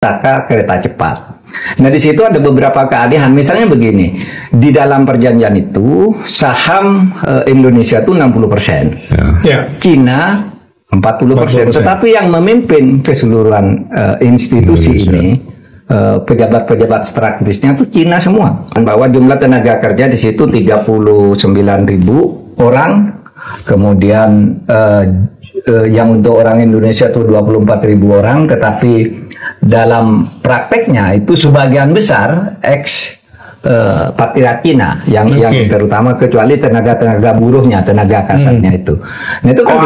kereta cepat. Nah, di situ ada beberapa keanehan. Misalnya begini, di dalam perjanjian itu saham Indonesia itu 60%, Cina 40%. Tetapi yang memimpin keseluruhan institusi ini, pejabat-pejabat strategisnya itu Cina semua. Bahwa jumlah tenaga kerja di situ 39.000 orang, kemudian yang untuk orang Indonesia itu 24.000 orang, tetapi dalam prakteknya itu sebagian besar patriark Cina yang terutama, kecuali tenaga buruhnya, tenaga kasarnya itu. Nah, itu kan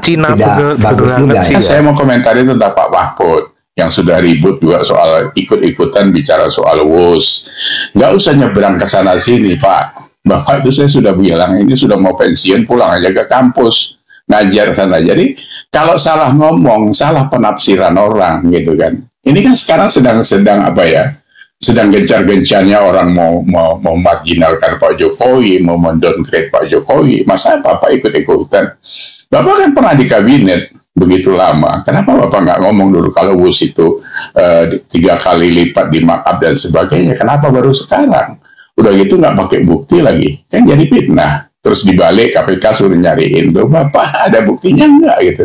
tidak bagus juga. Saya mau komentari tentang Pak Mahfud yang sudah ribut juga soal ikut-ikutan bicara soal WUS. Nggak usah nyebrang ke sana sini, Pak. Bapak itu saya sudah bilang, ini sudah mau pensiun, pulang aja ke kampus ngajar sana. Jadi kalau salah ngomong, salah penafsiran orang gitu kan. Ini kan sekarang sedang apa ya? Sedang gencar-gencarnya orang mau marginalkan Pak Jokowi, mau mendowngrade Pak Jokowi. Masa Bapak ikut-ikutan? Bapak kan pernah di kabinet begitu lama. Kenapa Bapak nggak ngomong dulu kalau WUS itu 3 kali lipat di markup dan sebagainya? Kenapa baru sekarang? Udah gitu nggak pakai bukti lagi, kan jadi fitnah. Terus dibalik KPK suruh nyariin, loh Bapak ada buktinya nggak gitu.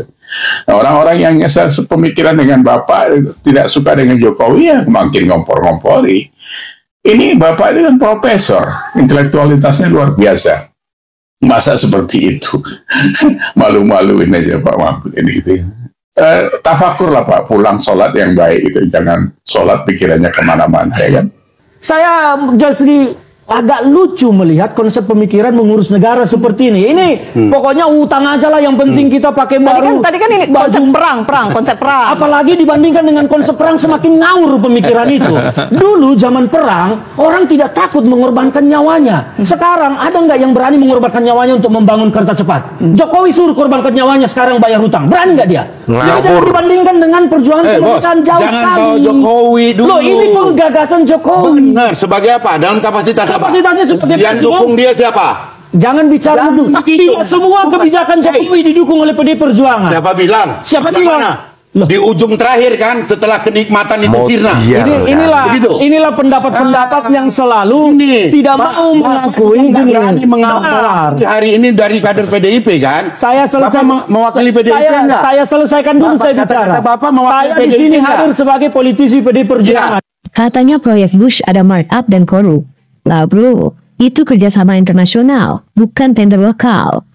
Nah, orang-orang yang pemikiran dengan Bapak tidak suka dengan Jokowi ya makin ngompor-ngompori. Ini Bapak itu kan profesor, intelektualitasnya luar biasa. Masa seperti itu? Malu-maluin aja Pak Mahfud ini gitu. Tafakur lah Pak, pulang sholat yang baik itu, jangan sholat pikirannya kemana-mana ya kan. Saya jadi agak lucu melihat konsep pemikiran mengurus negara seperti ini. Ini pokoknya utang aja lah, yang penting kita pakai baru. Tadi kan ini konsep konsep perang. Apalagi dibandingkan dengan konsep perang, semakin ngawur pemikiran itu. Dulu zaman perang, orang tidak takut mengorbankan nyawanya. Sekarang ada nggak yang berani mengorbankan nyawanya untuk membangun kereta cepat? Jokowi suruh korbankan nyawanya, sekarang bayar hutang. Berani nggak dia? Jadi dibandingkan dengan perjuangan kemerdekaan jauh sekali. Jokowi dulu. Loh, ini penggagasan Jokowi. Benar, sebagai apa? Dalam kapasitas kapasitasnya sebagai yang dukung dia siapa? Jangan bicara itu. Tidak semua kebijakan Jokowi didukung oleh PD Perjuangan. Siapa bilang? Siapa bilang? Di ujung terakhir kan, setelah kenikmatan itu sirna. Inilah pendapat-pendapat yang selalu tidak mau mengakui. Berani mengakui hari ini dari kader PDIP kan? Saya selesai mewakili PDIP. Saya selesaikan dulu, saya bicara. Saya di sini hadir sebagai politisi PD Perjuangan. Katanya proyek Bush ada markup dan korup. Lah bro, itu kerjasama internasional, bukan tender lokal.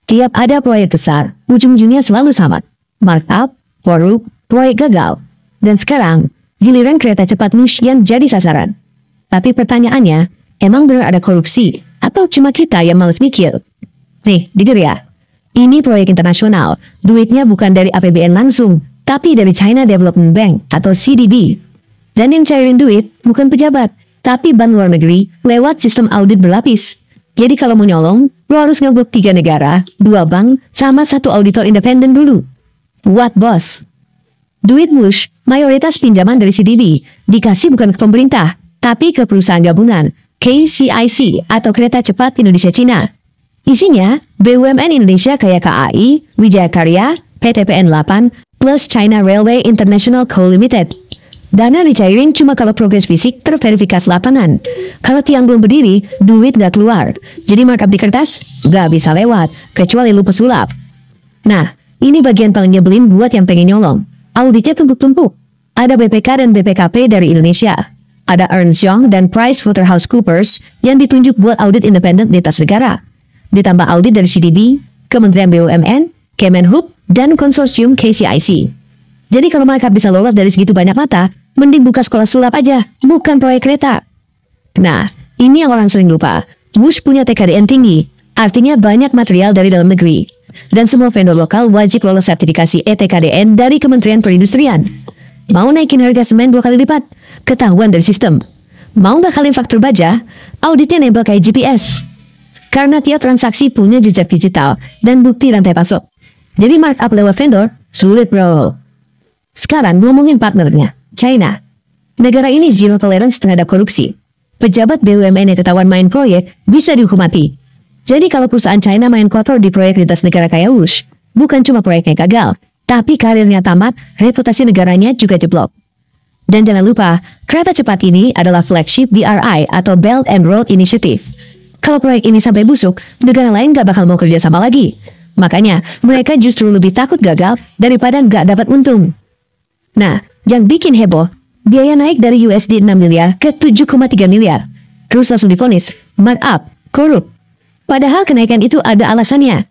Tiap ada proyek besar, ujung-ujungnya selalu sama. Markup, korup, proyek gagal. Dan sekarang, giliran kereta cepat Bush yang jadi sasaran. Tapi pertanyaannya, emang benar ada korupsi? Atau cuma kita yang males mikir? Nih, denger ya. Ini proyek internasional, duitnya bukan dari APBN langsung, tapi dari China Development Bank atau CDB. Dan yang cairin duit bukan pejabat, tapi bank luar negeri lewat sistem audit berlapis. Jadi kalau mau nyolong, lo harus ngebuk 3 negara, 2 bank, sama 1 auditor independen dulu. What bos? Duit Bush, mayoritas pinjaman dari CDB, dikasih bukan ke pemerintah, tapi ke perusahaan gabungan, KCIC atau Kereta Cepat Indonesia Cina. Isinya, BUMN Indonesia kayak KAI, Wijaya Karya, PT PN 8, plus China Railway International Co. Limited. Dana dicairin cuma kalau progres fisik terverifikasi lapangan. Kalau tiang belum berdiri, duit nggak keluar. Jadi markup di kertas nggak bisa lewat, kecuali lu pesulap. Nah, ini bagian paling nyebelin buat yang pengen nyolong. Auditnya tumpuk-tumpuk. Ada BPK dan BPKP dari Indonesia. Ada Ernst Young dan PricewaterhouseCoopers yang ditunjuk buat audit independen lintas negara. Ditambah audit dari CDB, Kementerian BUMN, Kemenhub, dan konsorsium KCIC. Jadi kalau markup bisa lolos dari segitu banyak mata, mending buka sekolah sulap aja, bukan proyek kereta. Nah, ini yang orang sering lupa. Bush punya TKDN tinggi, artinya banyak material dari dalam negeri. Dan semua vendor lokal wajib lolos sertifikasi ETKDN dari Kementerian Perindustrian. Mau naikin harga semen 2 kali lipat? Ketahuan dari sistem. Mau ngakalin faktur baja? Auditnya nempel kayak GPS. Karena tiap transaksi punya jejak digital dan bukti rantai pasok. Jadi markup lewat vendor, sulit bro. Sekarang ngomongin partnernya, China. Negara ini zero tolerance terhadap korupsi. Pejabat BUMN yang ketahuan main proyek bisa dihukum mati. Jadi kalau perusahaan China main kotor di proyek lintas negara kayak Wush, bukan cuma proyeknya gagal, Tapi karirnya tamat, reputasi negaranya juga jeblok. Dan jangan lupa, kereta cepat ini adalah flagship BRI atau Belt and Road Initiative. Kalau proyek ini sampai busuk, negara lain gak bakal mau kerja sama lagi. Makanya, mereka justru lebih takut gagal daripada gak dapat untung. Nah, yang bikin heboh, biaya naik dari USD 6 miliar ke 7,3 miliar. Terus langsung divonis, markup, korup. Padahal kenaikan itu ada alasannya.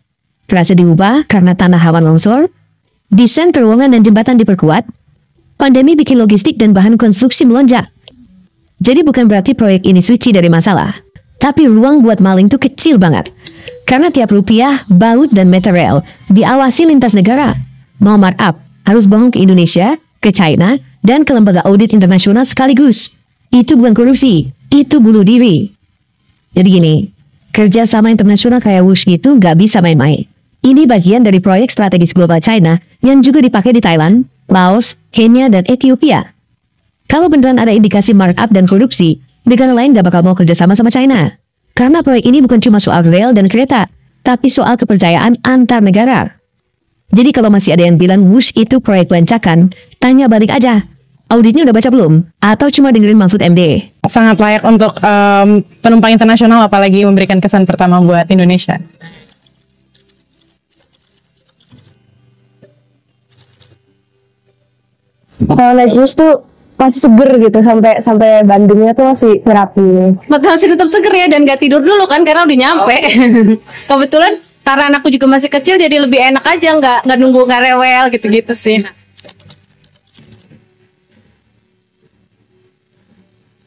Trase diubah karena tanah rawan longsor, desain terowongan dan jembatan diperkuat, pandemi bikin logistik dan bahan konstruksi melonjak. Jadi bukan berarti proyek ini suci dari masalah, tapi ruang buat maling tuh kecil banget. Karena tiap rupiah, baut, dan meter rel diawasi lintas negara. Mau markup, harus bohong ke Indonesia, ke China, dan ke lembaga audit internasional sekaligus. Itu bukan korupsi, itu bunuh diri. Jadi gini, kerja sama internasional kayak WUSH gitu nggak bisa main-main. Ini bagian dari proyek strategis global China yang juga dipakai di Thailand, Laos, Kenya, dan Ethiopia. Kalau beneran ada indikasi markup dan korupsi, negara lain gak bakal mau kerja sama sama China. Karena proyek ini bukan cuma soal rel dan kereta, tapi soal kepercayaan antar negara. Jadi kalau masih ada yang bilang WUSH itu proyek lancakan, tanya balik aja. Auditnya udah baca belum? Atau cuma dengerin Mahfud MD? Sangat layak untuk penumpang internasional, apalagi memberikan kesan pertama buat Indonesia. Kalau naik bus tuh masih seger gitu sampai Bandungnya tuh masih rapi. Masih tetap seger ya, dan gak tidur dulu kan karena udah nyampe. Kebetulan karena anakku juga masih kecil jadi lebih enak aja, nggak nunggu, nggak rewel gitu-gitu sih.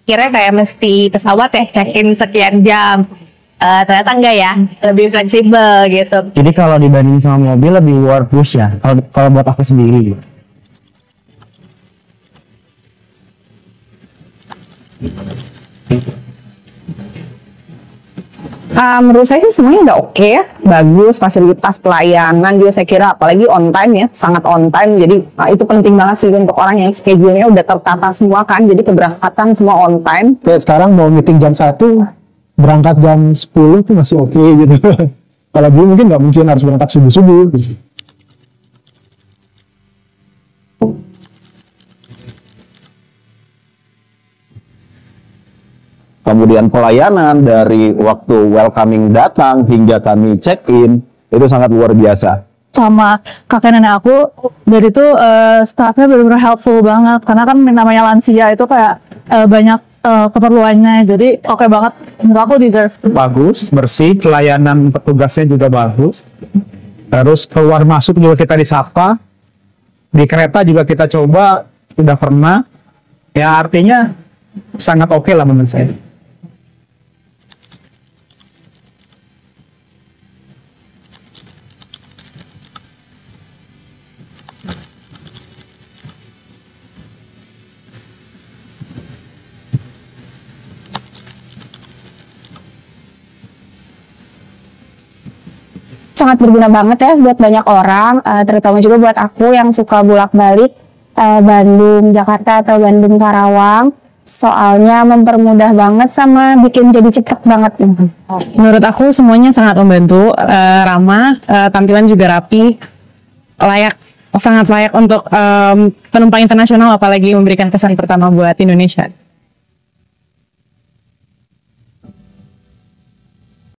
Kira kayak mesti pesawat ya check-in sekian jam. Ternyata enggak ya, lebih fleksibel gitu. Jadi kalau dibanding sama mobil lebih worth bus ya. Kalau buat aku sendiri. Menurut saya sih semuanya udah oke ya, bagus, fasilitas pelayanan juga saya kira, apalagi on time ya, sangat on time. Jadi itu penting banget sih untuk orang yang schedule-nya udah tertata semua kan, jadi keberangkatan semua on time. Kayak sekarang mau meeting jam 1, berangkat jam 10 itu masih oke gitu. Kalau dulu mungkin nggak mungkin harus berangkat subuh-subuh gitu. Kemudian pelayanan dari waktu welcoming datang hingga kami check-in itu sangat luar biasa. Sama kakek nenek aku, dari itu staffnya benar-benar helpful banget. Karena kan namanya lansia itu kayak banyak keperluannya, jadi oke banget. Menurut aku deserve. Bagus, bersih, pelayanan petugasnya juga bagus. Terus keluar masuk juga kita disapa. Di kereta juga kita coba, sudah pernah. Ya artinya sangat oke lah menurut saya. Sangat berguna banget ya buat banyak orang, terutama juga buat aku yang suka bolak-balik Bandung Jakarta atau Bandung Karawang. Soalnya mempermudah banget sama bikin jadi cepet banget. Menurut aku semuanya sangat membantu, ramah, tampilan juga rapi, sangat layak untuk penumpang internasional, apalagi memberikan kesan pertama buat Indonesia.